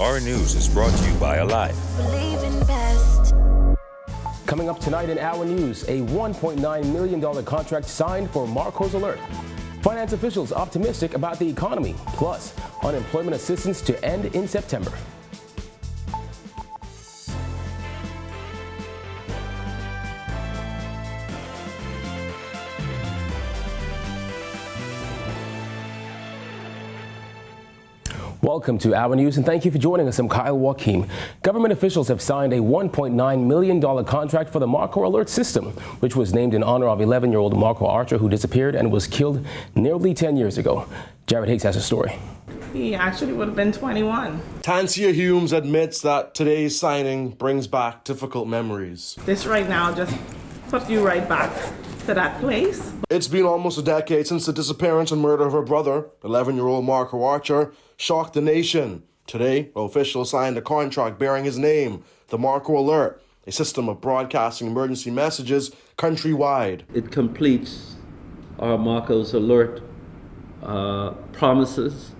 Our news is brought to you by Alive. Believe in best. Coming up tonight in Our News, a $1.9 million contract signed for Marcos Alert. Finance officials optimistic about the economy, plus unemployment assistance to end in September. Welcome to Our News, and thank you for joining us. I'm Kyle Joachim. Government officials have signed a $1.9 million contract for the Marco Alert system, which was named in honor of 11-year-old Marco Archer, who disappeared and was killed nearly 10 years ago. Jared Higgs has a story. He actually would have been 21. Tancia Humes admits that today's signing brings back difficult memories. This right now just puts you right back to that place. It's been almost a decade since the disappearance and murder of her brother, 11-year-old Marco Archer, shocked the nation. Today, officials signed a contract bearing his name, the Marco Alert, a system of broadcasting emergency messages countrywide. It completes our Marco's Alert promises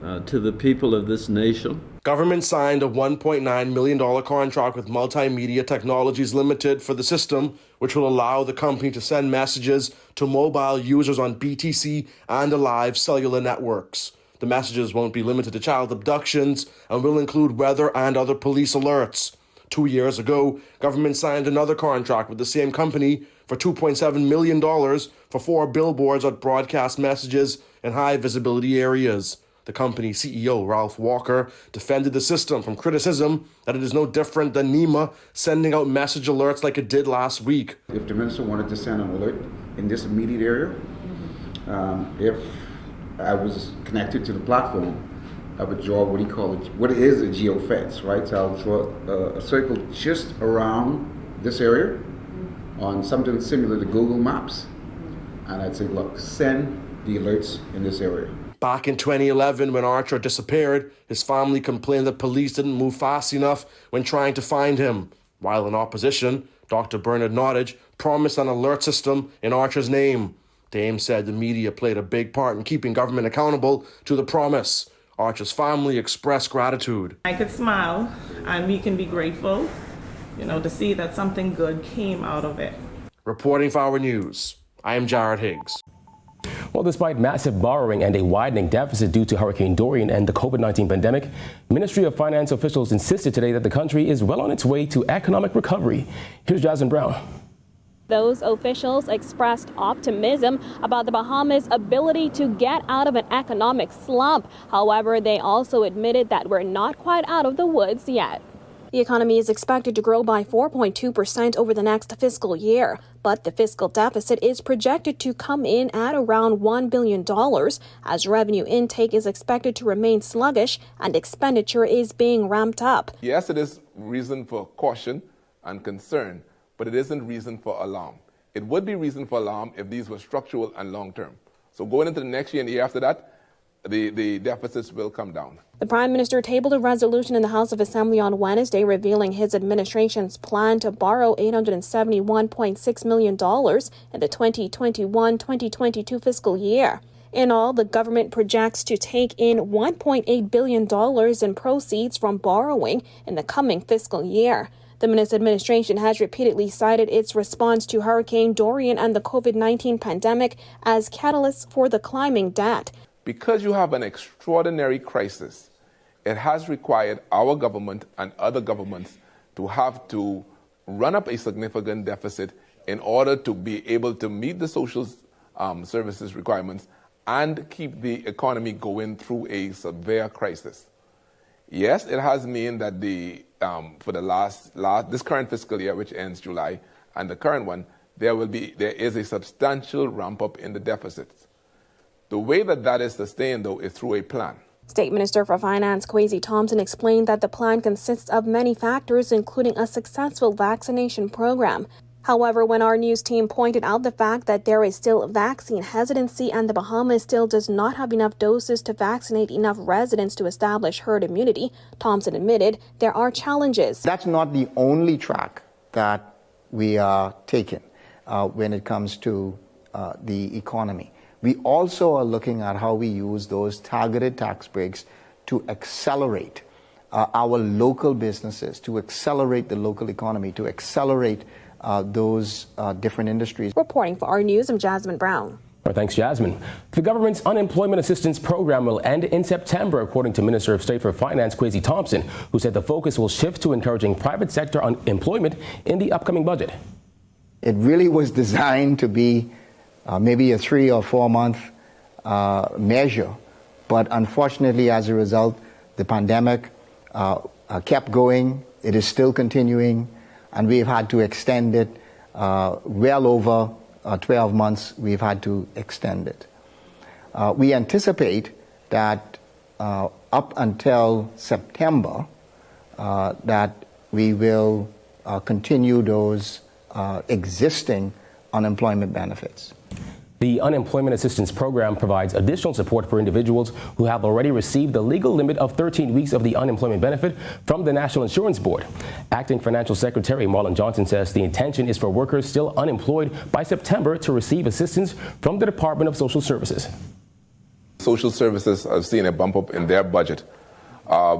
to the people of this nation. Government signed a $1.9 million contract with Multimedia Technologies Limited for the system, which will allow the company to send messages to mobile users on BTC and Alive cellular networks. The messages won't be limited to child abductions and will include weather and other police alerts. 2 years ago, government signed another contract with the same company for $2.7 million for 4 billboards that broadcast messages in high visibility areas. The company's CEO, Ralph Walker, defended the system from criticism that it is no different than NEMA sending out message alerts like it did last week. If the minister wanted to send an alert in this immediate area, if I was connected to the platform, I would draw what is a geofence, right? So I'll draw a circle just around this area on something similar to Google Maps, and I'd say, look, send the alerts in this area. Back in 2011, when Archer disappeared, his family complained that police didn't move fast enough when trying to find him. While in opposition, Dr. Bernard Nottage promised an alert system in Archer's name. Dame said the media played a big part in keeping government accountable to the promise. Archer's family expressed gratitude. I could smile and we can be grateful, to see that something good came out of it. Reporting for Our News, I am Jared Higgs. Well, despite massive borrowing and a widening deficit due to Hurricane Dorian and the COVID-19 pandemic, Ministry of Finance officials insisted today that the country is well on its way to economic recovery. Here's Jasmine Brown. Those officials expressed optimism about the Bahamas' ability to get out of an economic slump. However, they also admitted that we're not quite out of the woods yet. The economy is expected to grow by 4.2% over the next fiscal year, but the fiscal deficit is projected to come in at around $1 billion, as revenue intake is expected to remain sluggish and expenditure is being ramped up. Yes, it is reason for caution and concern, but it isn't reason for alarm. It would be reason for alarm if these were structural and long-term. So going into the next year and the year after that, the deficits will come down. The Prime Minister tabled a resolution in the House of Assembly on Wednesday revealing his administration's plan to borrow $871.6 million in the 2021-2022 fiscal year. In all, the government projects to take in $1.8 billion in proceeds from borrowing in the coming fiscal year. The minister's administration has repeatedly cited its response to Hurricane Dorian and the COVID-19 pandemic as catalysts for the climbing debt. Because you have an extraordinary crisis, it has required our government and other governments to have to run up a significant deficit in order to be able to meet the social services requirements and keep the economy going through a severe crisis. Yes, it has meant that for the this current fiscal year, which ends July, and the current one, there is a substantial ramp up in the deficits. The way that is sustained, though, is through a plan. State Minister for Finance Kwesi Thompson explained that the plan consists of many factors, including a successful vaccination program. However, when our news team pointed out the fact that there is still vaccine hesitancy and the Bahamas still does not have enough doses to vaccinate enough residents to establish herd immunity, Thompson admitted there are challenges. That's not the only track that we are taking when it comes to the economy. We also are looking at how we use those targeted tax breaks to accelerate our local businesses, to accelerate the local economy, to accelerate those different industries. Reporting for our news, I'm Jasmine Brown. Thanks, Jasmine. The government's unemployment assistance program will end in September, according to Minister of State for Finance Kwesi Thompson, who said the focus will shift to encouraging private sector employment in the upcoming budget. It really was designed to be maybe a 3 or 4 month measure, but unfortunately, as a result, the pandemic kept going. It is still continuing, and we've had to extend it well over 12 months. We've had to extend it. We anticipate that up until September, that we will continue those existing unemployment benefits. The Unemployment Assistance Program provides additional support for individuals who have already received the legal limit of 13 weeks of the unemployment benefit from the National Insurance Board. Acting Financial Secretary Marlon Johnson says the intention is for workers still unemployed by September to receive assistance from the Department of Social Services. Social services have seen a bump up in their budget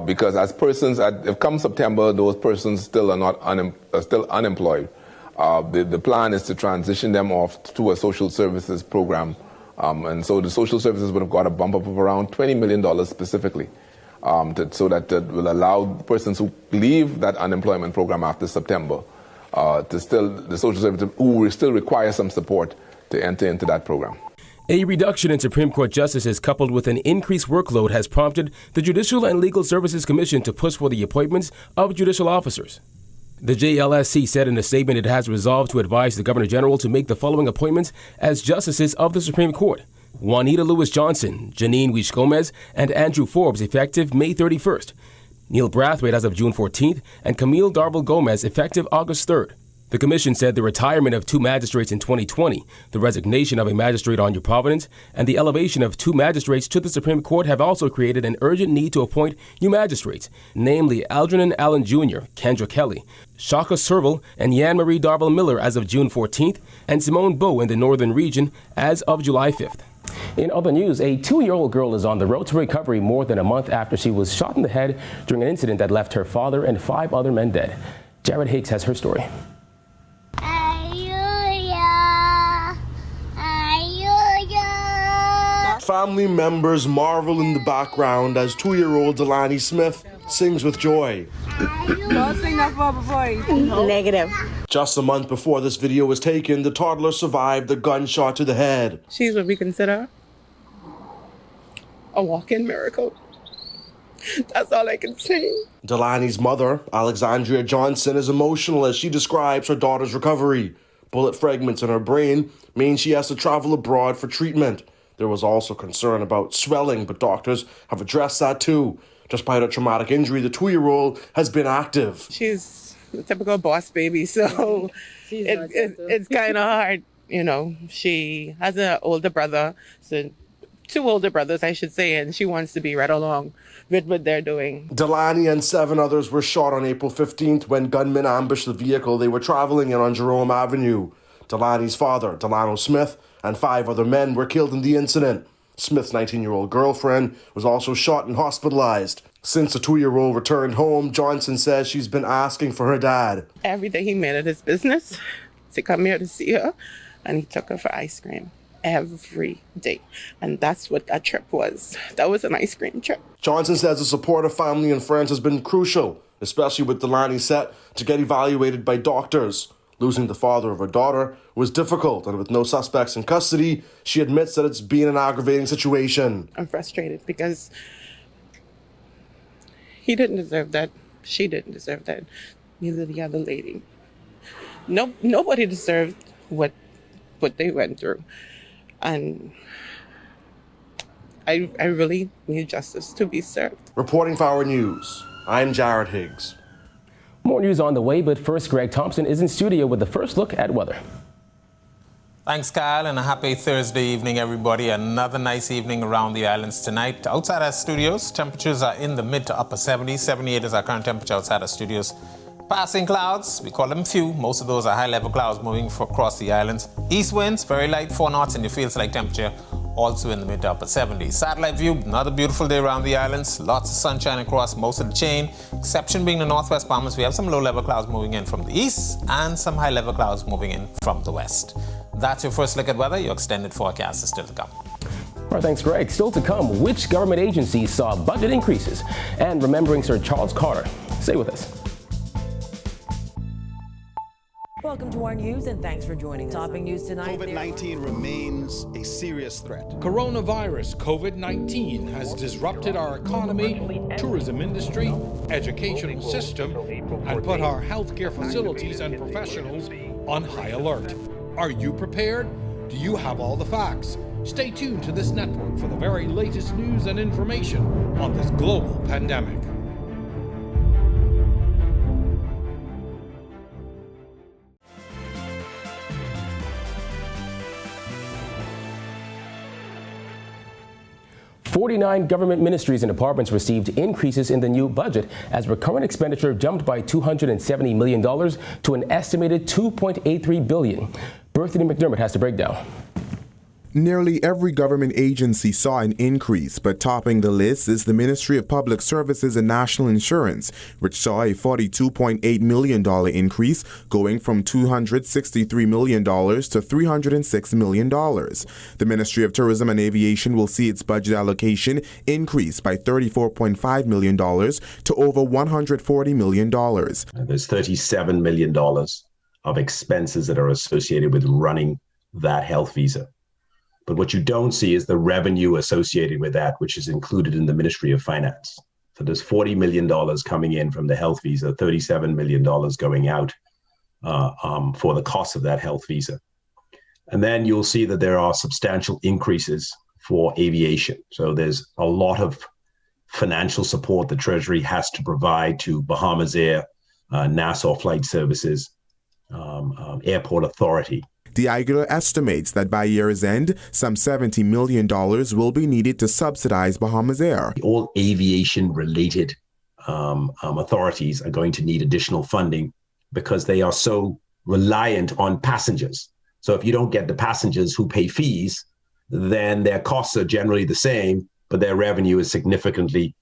because as persons, if come September, those persons still are still unemployed. The plan is to transition them off to a social services program. And so the social services would have got a bump up of around $20 million specifically, so that will allow persons who leave that unemployment program after September the social services who will still require some support to enter into that program. A reduction in Supreme Court justices coupled with an increased workload has prompted the Judicial and Legal Services Commission to push for the appointments of judicial officers. The JLSC said in a statement it has resolved to advise the Governor General to make the following appointments as justices of the Supreme Court: Juanita Lewis-Johnson, Janine Weish-Gomez, and Andrew Forbes effective May 31st, Neil Brathwaite as of June 14th, and Camille Darville-Gomez effective August 3rd. The Commission said the retirement of 2 magistrates in 2020, the resignation of a magistrate on New Providence, and the elevation of 2 magistrates to the Supreme Court have also created an urgent need to appoint new magistrates, namely Algernon Allen Jr., Kendra Kelly, Shaka Serval, and Yan Marie Darville Miller as of June 14th, and Simone Bowe in the Northern Region as of July 5th. In other news, a 2-year-old girl is on the road to recovery more than a month after she was shot in the head during an incident that left her father and 5 other men dead. Jared Higgs has her story. Family members marvel in the background as 2-year-old Delaney Smith sings with joy. Don't sing that for boy. Negative. Just a month before this video was taken, the toddler survived the gunshot to the head. She's what we consider a walk-in miracle. That's all I can say. Delaney's mother, Alexandria Johnson, is emotional as she describes her daughter's recovery. Bullet fragments in her brain mean she has to travel abroad for treatment. There was also concern about swelling, but doctors have addressed that too. Despite a traumatic injury, the 2-year-old has been active. She's the typical boss baby, so it's kind of hard. You know, she has an older brother, so 2 older brothers, I should say, and she wants to be right along with what they're doing. Delaney and 7 others were shot on April 15th when gunmen ambushed the vehicle they were traveling in on Jerome Avenue. Delaney's father, Delano Smith, and 5 other men were killed in the incident. Smith's 19-year-old girlfriend was also shot and hospitalized. Since the 2-year-old returned home, Johnson says she's been asking for her dad. Every day he made it his business to come here to see her, and he took her for ice cream every day. And that's what that trip was. That was an ice cream trip. Johnson says the support of family and friends has been crucial, especially with Delaney set to get evaluated by doctors. Losing the father of her daughter was difficult, and with no suspects in custody, she admits that it's been an aggravating situation. I'm frustrated because he didn't deserve that. She didn't deserve that. Neither the other lady. Nobody deserved what they went through. And I really need justice to be served. Reporting for Our News, I'm Jared Higgs. More news on the way, but first, Greg Thompson is in studio with the first look at weather. Thanks, Kyle, and a happy Thursday evening, everybody. Another nice evening around the islands tonight. Outside our studios, temperatures are in the mid to upper 70s. 78 is our current temperature outside our studios. Passing clouds, we call them few. Most of those are high-level clouds moving across the islands. East winds, very light, 4 knots, and it feels like temperature also in the mid to upper 70s. Satellite view, another beautiful day around the islands. Lots of sunshine across most of the chain. Exception being the northwest Bahamas. We have some low-level clouds moving in from the east and some high-level clouds moving in from the west. That's your first look at weather. Your extended forecast is still to come. All right, thanks, Greg. Still to come, which government agencies saw budget increases? And remembering Sir Charles Carter. Stay with us. Welcome to our news and thanks for joining us. Topping news tonight. COVID-19 remains a serious threat. Coronavirus COVID-19 has disrupted our economy, tourism industry, educational system, and put our healthcare facilities and professionals on high alert. Are you prepared? Do you have all the facts? Stay tuned to this network for the very latest news and information on this global pandemic. "49 government ministries and departments received increases in the new budget as recurrent expenditure jumped by $270 million to an estimated $2.83 billion. Berthany McDermott has the breakdown. Nearly every government agency saw an increase, but topping the list is the Ministry of Public Services and National Insurance, which saw a $42.8 million increase, going from $263 million to $306 million. The Ministry of Tourism and Aviation will see its budget allocation increase by $34.5 million to over $140 million. There's $37 million of expenses that are associated with running that health visa. But what you don't see is the revenue associated with that, which is included in the Ministry of Finance. So there's $40 million coming in from the health visa, $37 million going out for the cost of that health visa. And then you'll see that there are substantial increases for aviation. So there's a lot of financial support the Treasury has to provide to Bahamas Air, Nassau Flight Services, Airport Authority. The IGLA estimates that by year's end, some $70 million will be needed to subsidize Bahamas Air. All aviation-related authorities are going to need additional funding because they are so reliant on passengers. So if you don't get the passengers who pay fees, then their costs are generally the same, but their revenue is significantly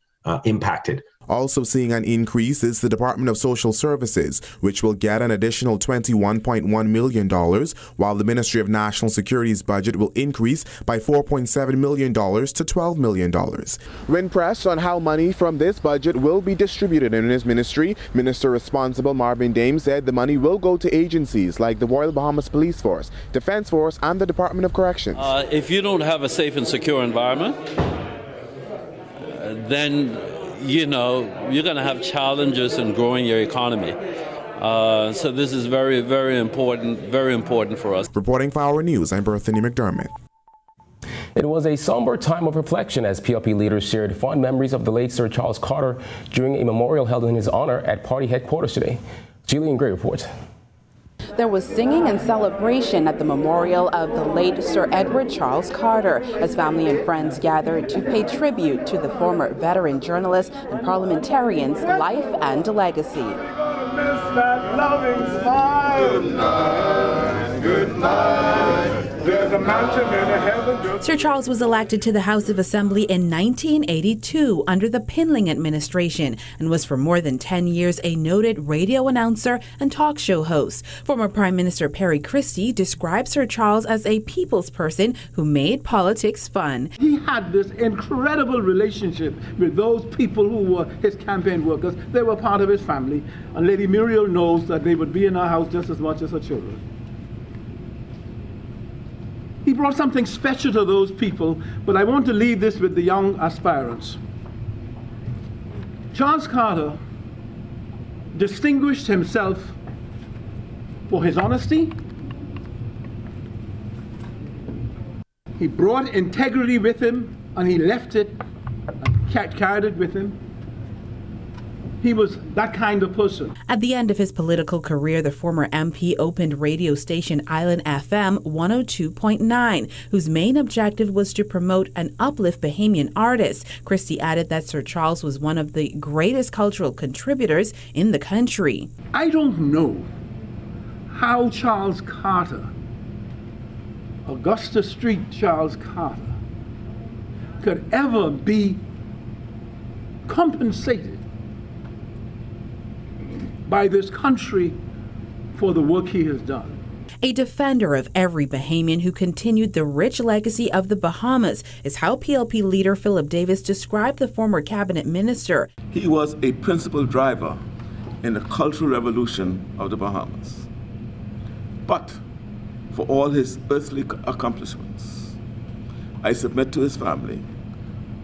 impacted. Also seeing an increase is the Department of Social Services, which will get an additional $21.1 million, while the Ministry of National Security's budget will increase by $4.7 million to $12 million. When pressed on how money from this budget will be distributed in his ministry, Minister responsible Marvin Dame said the money will go to agencies like the Royal Bahamas Police Force, Defense Force, and the Department of Corrections. If you don't have a safe and secure environment, then you're going to have challenges in growing your economy. So this is very, very important for us. Reporting for Our News, I'm Berthany McDermott. It was a somber time of reflection as PLP leaders shared fond memories of the late Sir Charles Carter during a memorial held in his honor at party headquarters today. Jillian Gray reports. There was singing and celebration at the memorial of the late Sir Edward Charles Carter as family and friends gathered to pay tribute to the former veteran journalist and parliamentarian's life and legacy. Good night, good night. There's a mansion in heaven. Sir Charles was elected to the House of Assembly in 1982 under the Pinling administration and was for more than 10 years a noted radio announcer and talk show host. Former Prime Minister Perry Christie described Sir Charles as a people's person who made politics fun. He had this incredible relationship with those people who were his campaign workers. They were part of his family. And Lady Muriel knows that they would be in our house just as much as her children. He brought something special to those people, but I want to leave this with the young aspirants. Charles Carter distinguished himself for his honesty. He brought integrity with him, and he left it and carried it with him. He was that kind of person. At the end of his political career, the former MP opened radio station Island FM 102.9, whose main objective was to promote and uplift Bahamian artists. Christie added that Sir Charles was one of the greatest cultural contributors in the country. I don't know how Charles Carter, Augusta Street Charles Carter, could ever be compensated by this country for the work he has done. A defender of every Bahamian who continued the rich legacy of the Bahamas is how PLP leader Philip Davis described the former cabinet minister. He was a principal driver in the cultural revolution of the Bahamas. But for all his earthly accomplishments, I submit to his family,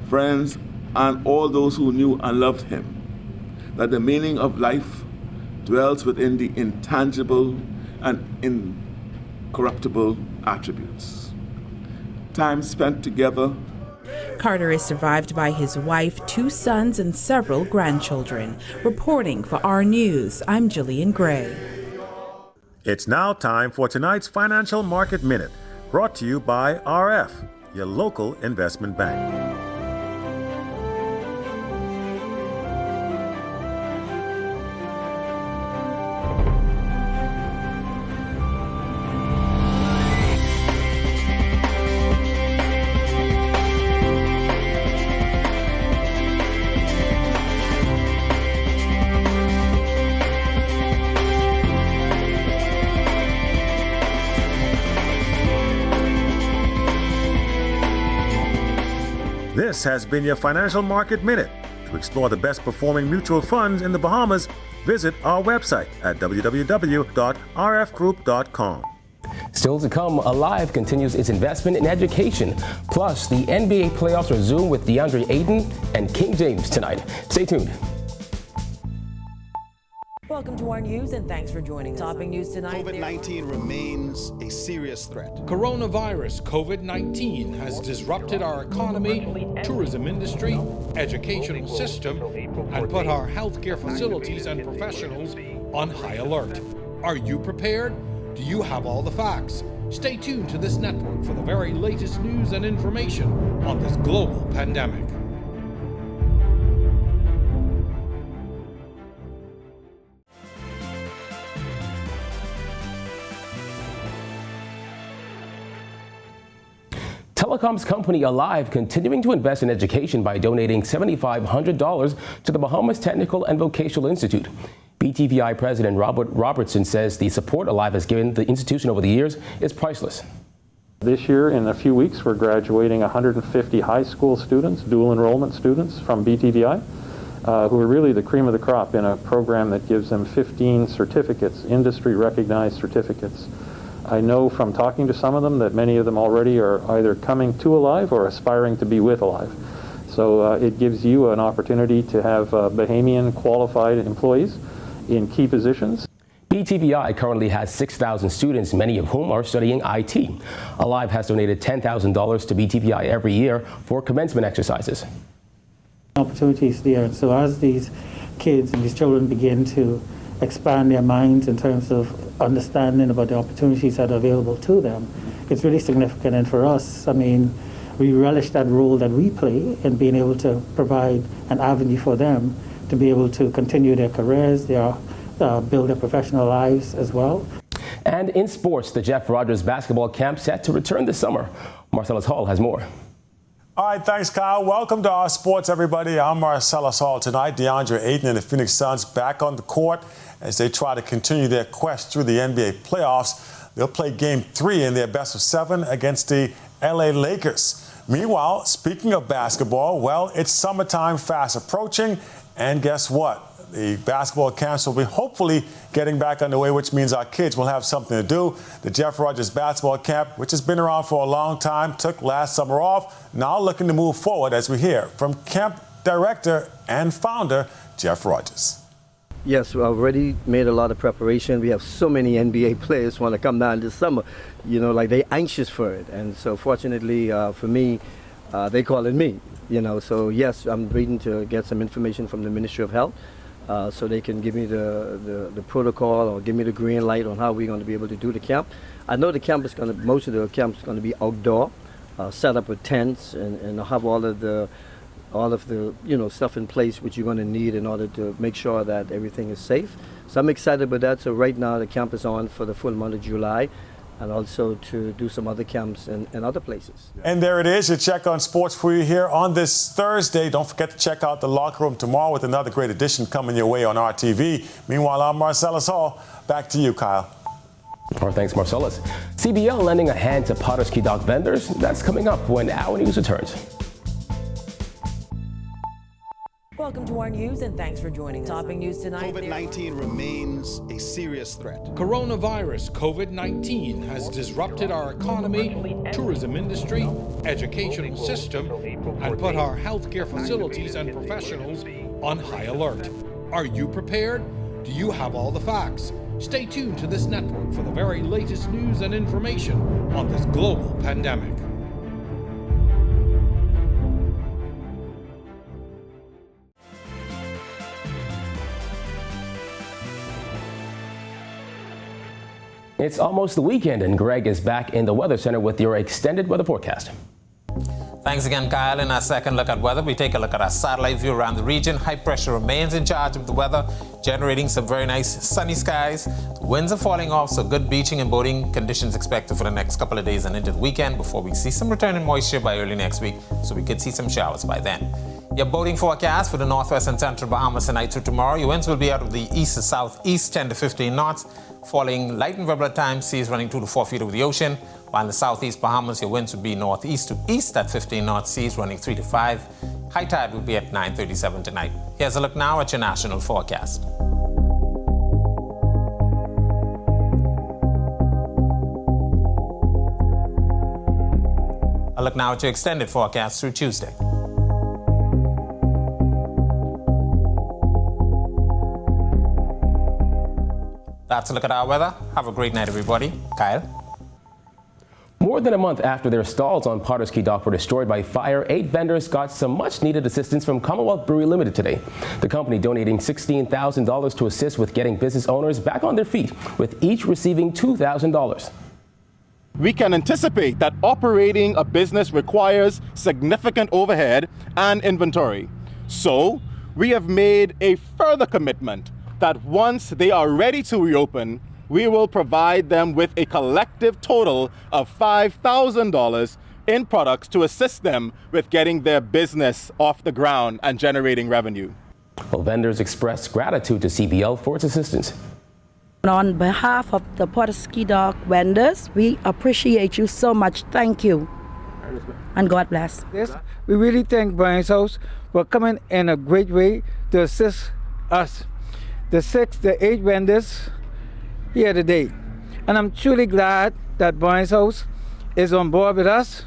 friends, and all those who knew and loved him, that the meaning of life dwells within the intangible and incorruptible attributes. Time spent together. Carter is survived by his wife, 2 sons, and several grandchildren. Reporting for our News, I'm Jillian Gray. It's now time for tonight's Financial Market Minute, brought to you by RF, your local investment bank. This has been your Financial Market Minute. To explore the best performing mutual funds in the Bahamas, visit our website at www.rfgroup.com. Still to come, Alive continues its investment in education. Plus, the NBA playoffs resume with DeAndre Ayton and King James tonight. Stay tuned. Welcome to our news and thanks for joining us. Topping news tonight. COVID-19 remains a serious threat. Coronavirus COVID-19 has disrupted our economy, tourism industry, educational system, and put our healthcare facilities and professionals on high alert. Are you prepared? Do you have all the facts? Stay tuned to this network for the very latest news and information on this global pandemic. Telecom's company Alive continuing to invest in education by donating $7,500 to the Bahamas Technical and Vocational Institute. BTVI President Robert Robertson says the support Alive has given the institution over the years is priceless. This year, in a few weeks, we're graduating 150 high school students, dual enrollment students from BTVI, who are really the cream of the crop in a program that gives them 15 certificates, industry-recognized certificates. I know from talking to some of them that many of them already are either coming to Alive or aspiring to be with Alive. So it gives you an opportunity to have Bahamian qualified employees in key positions. BTVI currently has 6,000 students, many of whom are studying IT. Alive has donated $10,000 to BTVI every year for commencement exercises. Opportunities there. So as these kids and these children begin to expand their minds in terms of understanding about the opportunities that are available to them, it's really significant. And for us, I mean, we relish that role that we play in being able to provide an avenue for them to be able to continue their careers, build their professional lives as well. And in sports, the Jeff Rogers basketball camp set to return this summer. Marcellus Hall has more. All right, thanks, Kyle. Welcome to our sports, everybody. I'm Marcellus Hall tonight. DeAndre Ayton and the Phoenix Suns back on the court as they try to continue their quest through the NBA playoffs. They'll play Game 3 in their best-of-7 against the LA Lakers. Meanwhile, speaking of basketball, well, it's summertime fast approaching, and guess what? The basketball camps will be hopefully getting back underway, which means our kids will have something to do. The Jeff Rogers basketball camp, which has been around for a long time, took last summer off, now looking to move forward, as we hear from camp director and founder Jeff Rogers. Yes, we've already made a lot of preparation. We have so many NBA players want to come down this summer, like they're anxious for it. And so fortunately for me, they calling me, So yes, I'm waiting to get some information from the Ministry of Health so they can give me the protocol or give me the green light on how we're going to be able to do the camp. I know the camp is most of the camp is going to be outdoor, set up with tents and have all of the stuff in place which you're going to need in order to make sure that everything is safe. So I'm excited about that. So right now the camp is on for the full month of July. and also to do some other camps in other places. And there it is, your check on sports for you here on this Thursday. Don't forget to check out the locker room tomorrow with another great edition coming your way on RTV. Meanwhile, I'm Marcellus Hall. Back to you, Kyle. Our thanks, Marcellus. CBL lending a hand to Potter's Key Dock vendors. That's coming up when Our News returns. Welcome to our news and thanks for joining us. Topping news tonight. COVID-19 remains a serious threat. Coronavirus COVID-19 has disrupted our economy, tourism industry, educational system, and put our healthcare facilities and professionals on high alert. Are you prepared? Do you have all the facts? Stay tuned to this network for the very latest news and information on this global pandemic. It's almost the weekend, and Greg is back in the Weather Center with your extended weather forecast. Thanks again, Kyle. In our second look at weather, we take a look at our satellite view around the region. High pressure remains in charge of the weather, generating some very nice sunny skies. The winds are falling off, so good beaching and boating conditions expected for the next couple of days and into the weekend before we see some return in moisture by early next week, so we could see some showers by then. Your boating forecast for the northwest and central Bahamas tonight through tomorrow. Your winds will be out of the east to southeast, 10 to 15 knots. Falling light and variable at times, seas running 2 to 4 feet over the ocean. While in the southeast Bahamas, your winds would be northeast to east at 15 knots, seas running 3 to 5. High tide will be at 9:37 tonight. Here's a look now at your national forecast. A look now at your extended forecast through Tuesday. That's a look at our weather. Have a great night, everybody. Kyle? More than a month after their stalls on Potter's Key Dock were destroyed by fire, 8 vendors got some much-needed assistance from Commonwealth Brewery Limited today. The company donating $16,000 to assist with getting business owners back on their feet, with each receiving $2,000. We can anticipate that operating a business requires significant overhead and inventory. So, we have made a further commitment that once they are ready to reopen, we will provide them with a collective total of $5,000 in products to assist them with getting their business off the ground and generating revenue. Well, vendors expressed gratitude to CBL for its assistance. On behalf of the Potter's Key Dock vendors, we appreciate you so much. Thank you. And God bless. Yes, we really thank Brian's House for coming in a great way to assist us. The 8 vendors here today. And I'm truly glad that Brian's House is on board with us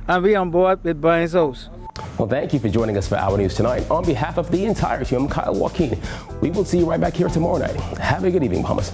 and we on board with Brian's House. Well, thank you for joining us for Our News tonight. On behalf of the entire team, I'm Kyle Joaquin. We will see you right back here tomorrow night. Have a good evening, Bahamas.